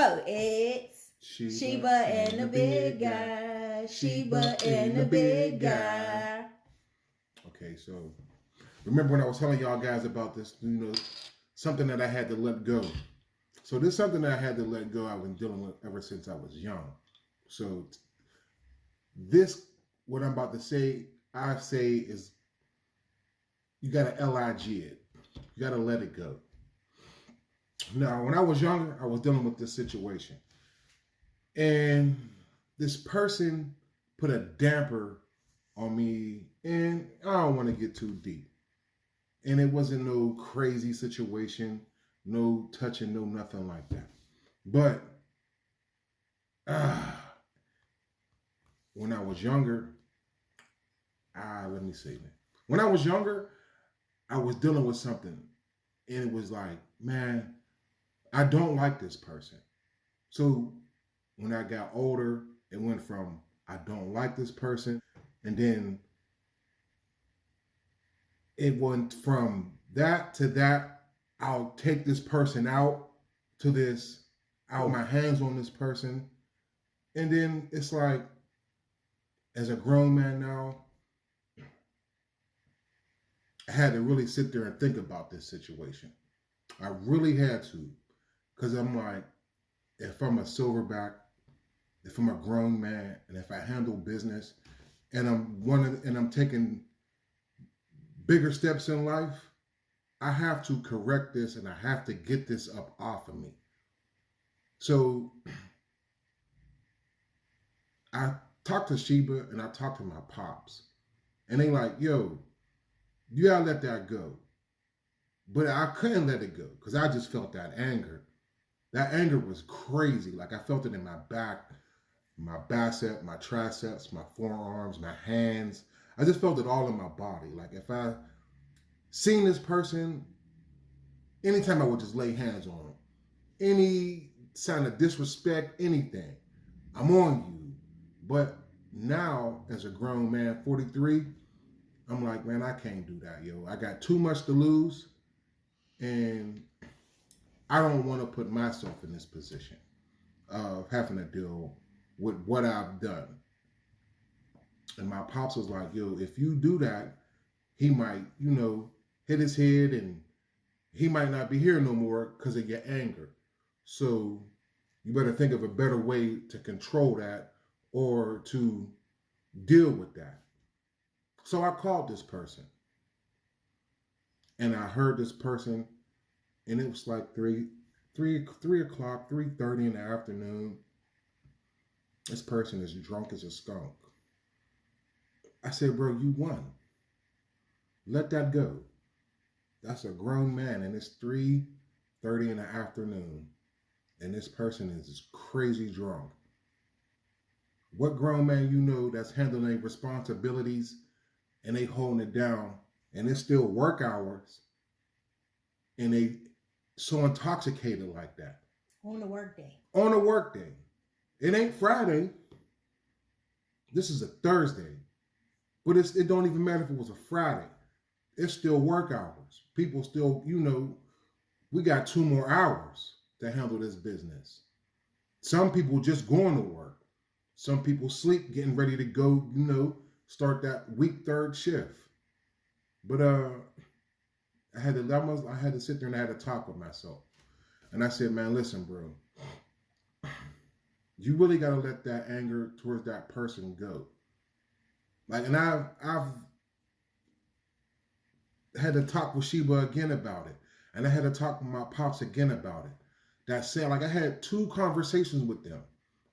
Oh, it's Sheba and the big guy. Sheba and the big guy. Okay, so remember when I was telling y'all guys about this, something that I had to let go. So this is something that I had to let go. I've been dealing with ever since I was young. So this, what I'm about to say, I say is you got to LIG it. You got to let it go. Now, when I was younger, I was dealing with this situation. And this person put a damper on me, and I don't want to get too deep. And it wasn't no crazy situation, no touching, no nothing like that. But when I was younger, let me say that. When I was younger, I was dealing with something, and it was like, man, I don't like this person. So when I got older, it went from I don't like this person, and then it went from that to that. I'll take this person out to this. I'll my hands on this person, and then it's like, as a grown man now, I had to really sit there and think about this situation. I really had to, because I'm like, if I'm a silverback, if I'm a grown man, and if I handle business, and I'm taking bigger steps in life, I have to correct this, and I have to get this up off of me. So I talked to Sheba and I talked to my pops, and they like, yo, you gotta let that go. But I couldn't let it go because I just felt that anger. That anger was crazy. Like I felt it in my back, my bicep, my triceps, my forearms, my hands. I just felt it all in my body. Like if I seen this person, anytime I would just lay hands on them, any sign of disrespect, anything, I'm on you. But now, as a grown man, 43, I'm like, man, I can't do that, yo. I got too much to lose, and I don't want to put myself in this position of having to deal with what I've done. And my pops was like, yo, if you do that, he might, hit his head, and he might not be here no more because of your anger. So you better think of a better way to control that or to deal with that. So I called this person, and I heard this person, and it was like 3 o'clock, 3:30 in the afternoon. This person is drunk as a skunk. I said, bro, you won. Let that go. That's a grown man, and it's 3:30 in the afternoon, and this person is crazy drunk. What grown man that's handling responsibilities and they holding it down, and it's still work hours, and they so intoxicated like that? On a work day. On a work day. It ain't Friday. This is a Thursday. But it don't even matter if it was a Friday. It's still work hours. People still, we got 2 more hours to handle this business. Some people just going to work. Some people sleep, getting ready to go, start that week 3rd shift. But I had to sit there and I had to talk with myself. And I said, man, listen, bro, you really got to let that anger towards that person go. Like, and I've had to talk with Sheba again about it. And I had to talk with my pops again about it. That said, like I had 2 conversations with them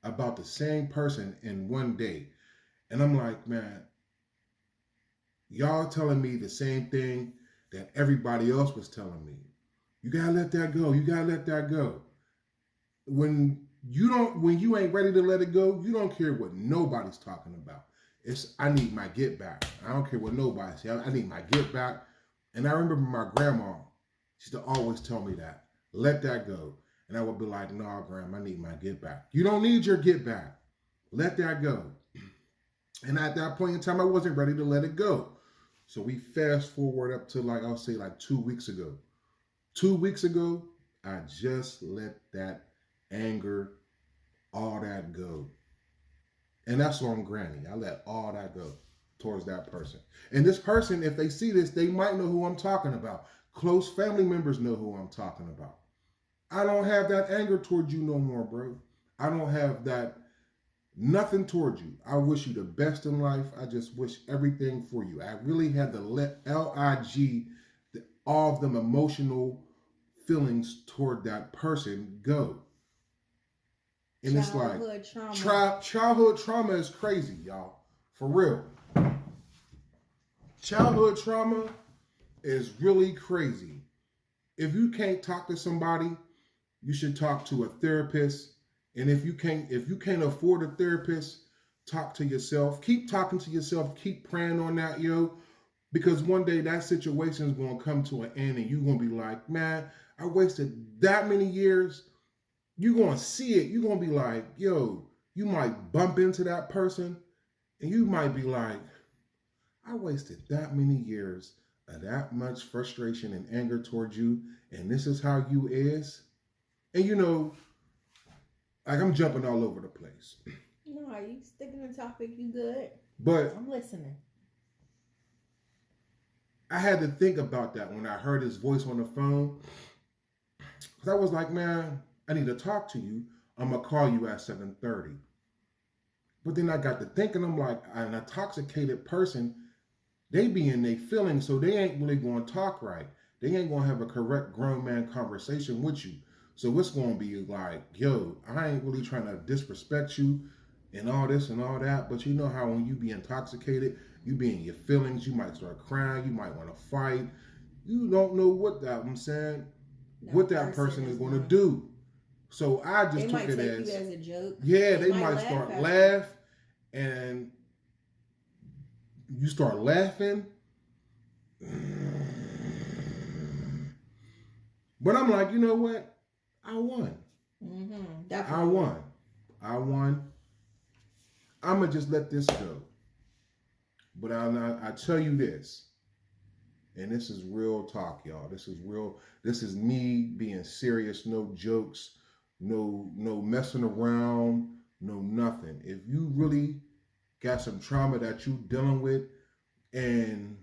about the same person in one day. And I'm like, man, y'all telling me the same thing that everybody else was telling me. You gotta let that go. You gotta let that go. When you ain't ready to let it go, you don't care what nobody's talking about. I need my get back. I don't care what nobody says. I need my get back. And I remember my grandma, she used to always tell me that. Let that go. And I would be like, no, Grandma, I need my get back. You don't need your get back. Let that go. And at that point in time, I wasn't ready to let it go. So we fast forward up to I'll say 2 weeks ago. 2 weeks ago, I just let that anger, all that go. And that's on Granny. I let all that go towards that person. And this person, if they see this, they might know who I'm talking about. Close family members know who I'm talking about. I don't have that anger towards you no more, bro. I don't have that, nothing towards you. I wish you the best in life. I just wish everything for you. I really had to let LIG, all of them emotional feelings toward that person go. And Childhood it's trauma. like, childhood trauma is crazy, y'all. For real. Childhood trauma is really crazy. If you can't talk to somebody, you should talk to a therapist. And if you can't afford a therapist, talk to yourself. Keep talking to yourself. Keep praying on that, yo. Because one day that situation is going to come to an end and you're going to be like, man, I wasted that many years. You're going to see it. You're going to be like, yo, you might bump into that person and you might be like, I wasted that many years of that much frustration and anger towards you, and this is how you is. And you know, like I'm jumping all over the place. No, you sticking to the topic, you good. But I'm listening. I had to think about that when I heard his voice on the phone. Because I was like, man, I need to talk to you. I'm going to call you at 7:30. But then I got to thinking, I'm like, an intoxicated person, they be in their feelings, so they ain't really going to talk right. They ain't going to have a correct grown man conversation with you. So it's going to be like, yo, I ain't really trying to disrespect you and all this and all that. But you know how when you be intoxicated, you be in your feelings, you might start crying, you might want to fight. You don't know what that person is going to do. So I just took it as, you as a joke. Yeah, they might start laugh and you start laughing. But I'm like, you know what? I won. Definitely. I won. I'm going to just let this go. But I tell you this, and this is real talk, y'all. This is real. This is me being serious, no jokes, no messing around, no nothing. If you really got some trauma that you dealing with and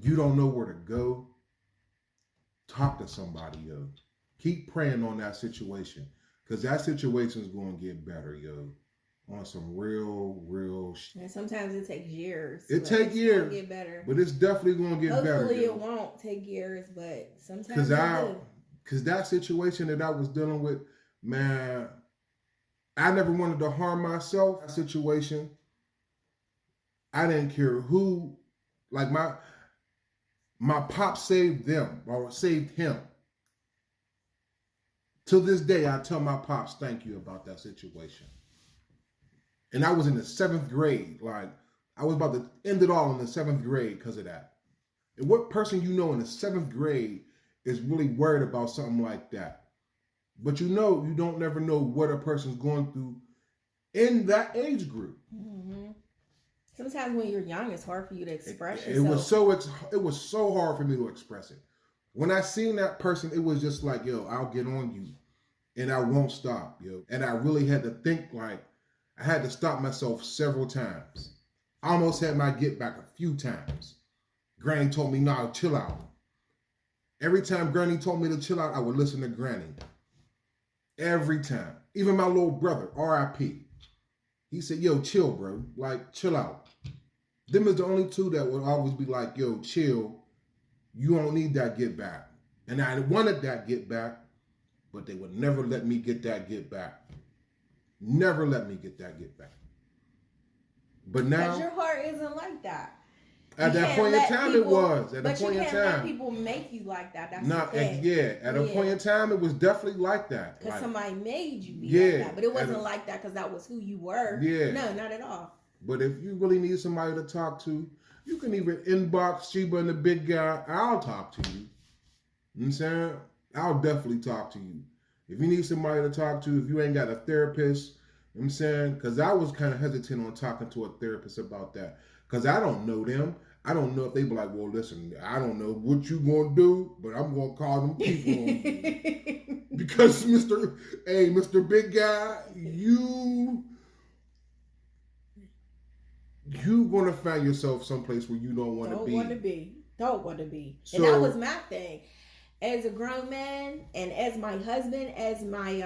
you don't know where to go, talk to somebody, yo. Keep praying on that situation, because that situation is going to get better, yo. On some real shit. And sometimes it takes years. It takes years. It's get better. But it's definitely going to get better. Hopefully it won't take years, but sometimes Because that situation that I was dealing with, man, I never wanted to harm myself. That situation, I didn't care who, like my pop saved them or saved him. To this day, I tell my pops thank you about that situation. And I was in the 7th grade. Like, I was about to end it all in the 7th grade because of that. And what person you know in the 7th grade is really worried about something like that? But you know, you don't never know what a person's going through in that age group. Mm-hmm. Sometimes when you're young, it's hard for you to express yourself. It was so hard for me to express it. When I seen that person, it was just like, yo, I'll get on you and I won't stop, yo. And I really had to think, like, I had to stop myself several times. I almost had my get back a few times. Granny told me, nah, chill out. Every time Granny told me to chill out, I would listen to Granny. Every time. Even my little brother, R.I.P. He said, yo, chill, bro. Like, chill out. Them is the only two that would always be like, yo, chill. You don't need that get back. And I wanted that get back, but they would never let me get that get back. Never let me get that get back. But now, because your heart isn't like that. At that point in time, it was. At a point in time, but you can't let people make you like that. That's the thing. Yeah. At a point in time, it was definitely like that. Because somebody made you be like that, but it wasn't like that because that was who you were. Yeah. No, not at all. But if you really need somebody to talk to, you can even inbox Sheba and the Big Guy. I'll talk to you. You know what I'm saying? I'll definitely talk to you. If you need somebody to talk to, if you ain't got a therapist, you know what I'm saying? Because I was kind of hesitant on talking to a therapist about that. Because I don't know them. I don't know if they be like, well, listen, I don't know what you gonna do, but I'm gonna call them people on you. Because Mr. Big Guy, you gonna find yourself someplace where you don't want to be. Don't want to be. So, and that was my thing. As a grown man and as my husband, as my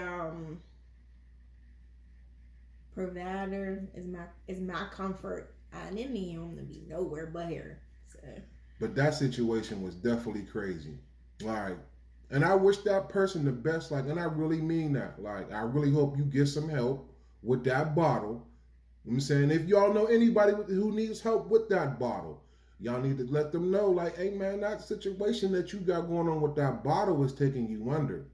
provider, is my comfort. I didn't need him to be nowhere but here. So. But that situation was definitely crazy. Like, and I wish that person the best. Like, and I really mean that. Like, I really hope you get some help with that bottle. I'm saying, if y'all know anybody who needs help with that bottle, y'all need to let them know, like, hey man, that situation that you got going on with that bottle is taking you under.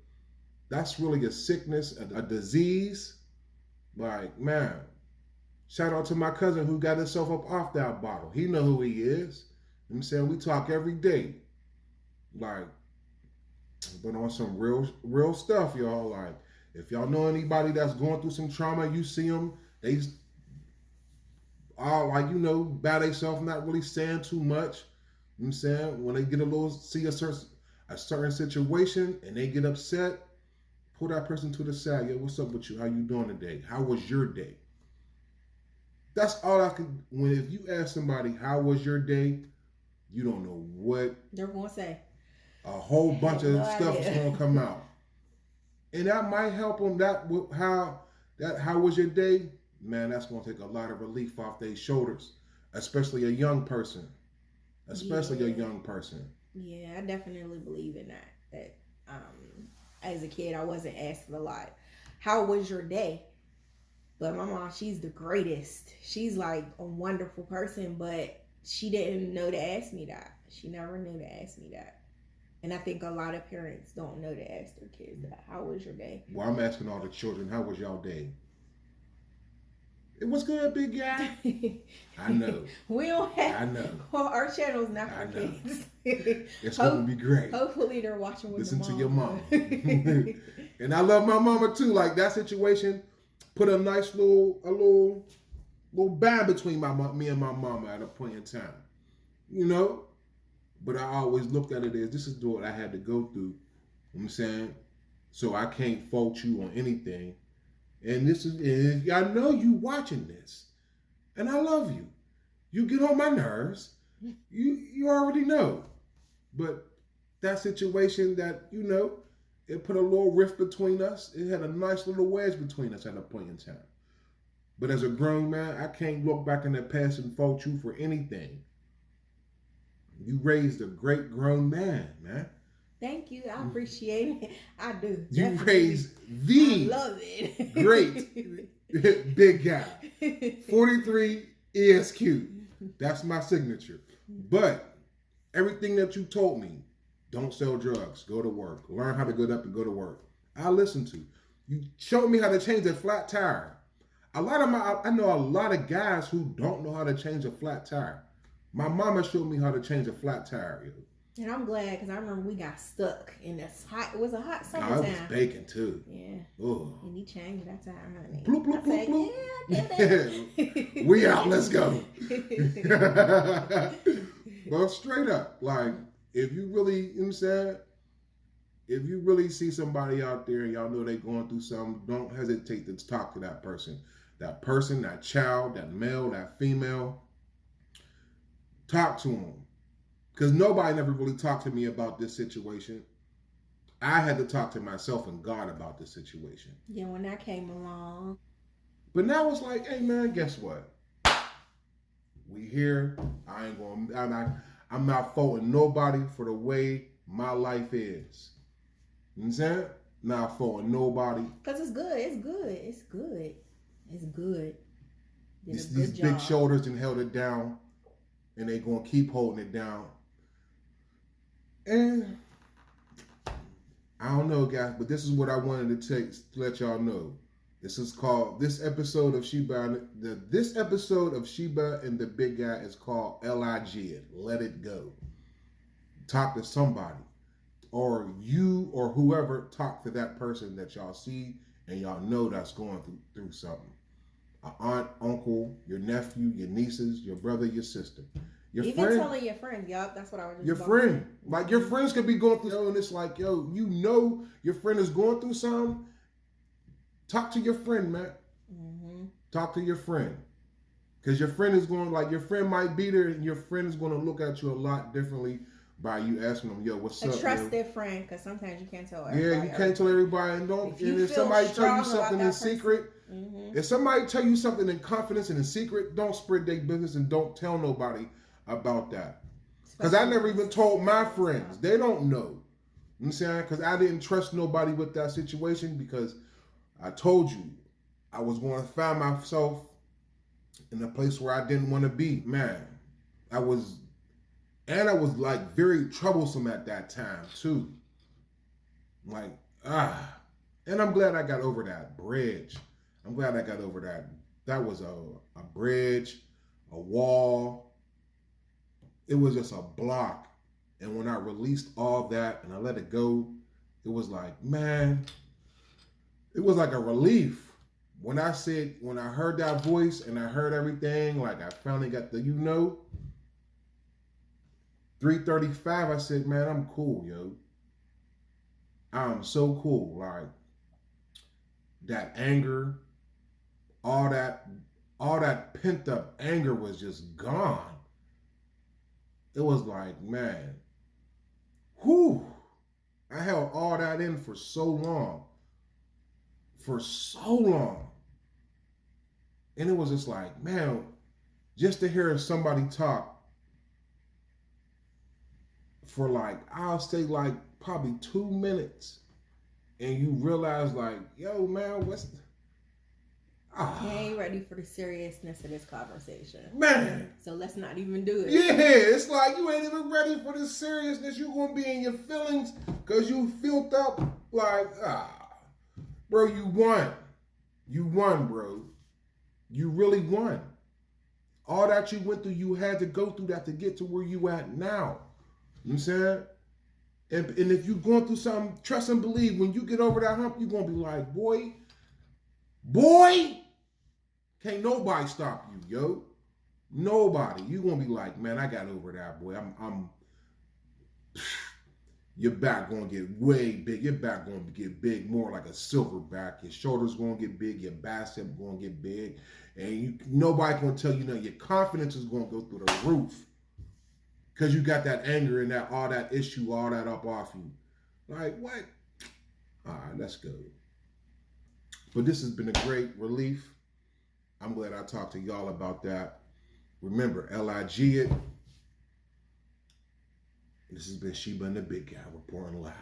That's really a sickness, a disease. Like, man, shout out to my cousin who got himself up off that bottle. He know who he is. I'm saying, we talk every day. Like, but on some real stuff, y'all. Like, if y'all know anybody that's going through some trauma, you see them, they all like, by themselves, not really saying too much. You know what I'm saying? When they get see a certain situation and they get upset, pull that person to the side. Yo, what's up with you? How you doing today? How was your day? That's all I can. If you ask somebody, how was your day? You don't know what they're going to say. A whole bunch of stuff is going to come out. And that might help them. How was your day? Man, that's going to take a lot of relief off their shoulders, especially a young person. A young person. Yeah, I definitely believe in that. As a kid, I wasn't asked a lot. How was your day? But my mom, she's the greatest. She's like a wonderful person, but she didn't know to ask me that. She never knew to ask me that. And I think a lot of parents don't know to ask their kids that. How was your day? Well, I'm asking all the children, how was y'all day? It was good, big guy. I know. We don't have. I know. Well, our channel's not for kids. It's going to be great. Hopefully they're watching with Listen to your mom. And I love my mama too. Like, that situation put a nice little bond between me and my mama at a point in time. But I always looked at it as, this is what I had to go through. You know what I'm saying? So I can't fault you on anything. And I know you watching this. And I love you. You get on my nerves. You already know. But that situation that, it put a little rift between us. It had a nice little wedge between us at a point in time. But as a grown man, I can't look back in the past and fault you for anything. You raised a great grown man, man. Thank you. I appreciate it. I do. You definitely. raised the I love it. great big guy. 43 ESQ. That's my signature. But everything that you told me, don't sell drugs, go to work, learn how to get up and go to work, I listened to. You showed me how to change a flat tire. I know a lot of guys who don't know how to change a flat tire. My mama showed me how to change a flat tire, yo. And I'm glad, because I remember we got stuck in this hot. It was a hot summertime. I was baking too. Yeah. Oh. And he changed that time, honey. Bloop, bloop, bloop, bloop. Yeah, I get it. We out. Let's go. Well, straight up, like, if you really, you know what I'm saying? If you really see somebody out there and y'all know they going through something, don't hesitate to talk to that person. That person, that child, that male, that female. Talk to them. Because nobody never really talked to me about this situation. I had to talk to myself and God about this situation. Yeah, when that came along. But now it's like, hey man, guess what? We here. I'm not faulting nobody for the way my life is. You know what I'm saying? Not faulting nobody. Because it's good. It's good. It's good. It's good. These big shoulders and held it down. And they going to keep holding it down. And I don't know, guys, but this is what I wanted to let y'all know. This episode of Sheba and the Big Guy is called L.I.G. Let It Go. Talk to somebody. Or you or whoever, talk to that person that y'all see and y'all know that's going through something. An aunt, uncle, your nephew, your nieces, your brother, your sister. Your Even friend, telling your friends, yup, that's what I was just your about friend, to say. like your friends could be going through, and it's like, yo, you know, your friend is going through something. Talk to your friend, man. Mm-hmm. Talk to your friend, because your friend is going, like, your friend might be there, and your friend is going to look at you a lot differently by you asking them, yo, what's up? A trusted friend, because sometimes you can't tell everybody. Yeah, you can't tell everybody, and don't. If somebody tell you something in secret, if somebody tell you something in confidence and in secret, don't spread their business and don't tell nobody about that. Because I never even told my friends. They don't know. You know what I'm saying? Because I didn't trust nobody with that situation, because I told you I was going to find myself in a place where I didn't want to be. Man, I was like very troublesome at that time too. Like, and I'm glad I got over that bridge. I'm glad I got over that. That was a bridge, a wall. It was just a block. And when I released all that and I let it go, it was like, man, it was like a relief. When I heard that voice and I heard everything, like I finally got the, 3:35, I said, man, I'm cool, yo. I'm so cool. Like, that anger, all that pent up anger was just gone. It was like, man, whew. I held all that in for so long. And it was just like, man, just to hear somebody talk for like, I'll say like probably 2 minutes, and you realize like, yo, man, You ain't ready for the seriousness of this conversation. Man. So let's not even do it. Yeah, it's like you ain't even ready for the seriousness. You gonna be in your feelings because you filled up like, bro, you won. You won, bro. You really won. All that you went through, you had to go through that to get to where you at now. You know what I'm saying? And if you're going through something, trust and believe, when you get over that hump, you're going to be like, boy, can't nobody stop you, yo. Nobody. You're going to be like, man, I got over that, boy. Your back going to get way big. Your back going to get big, more like a silverback. Your shoulders going to get big. Your bicep going to get big. And nobody going to tell you nothing. Your confidence is going to go through the roof. Because you got that anger and all that issue, all that up off you. Like, what? All right, let's go. But this has been a great relief. I'm glad I talked to y'all about that. Remember, LIG it. This has been Sheba and the Big Guy reporting live.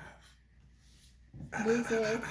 Deuces.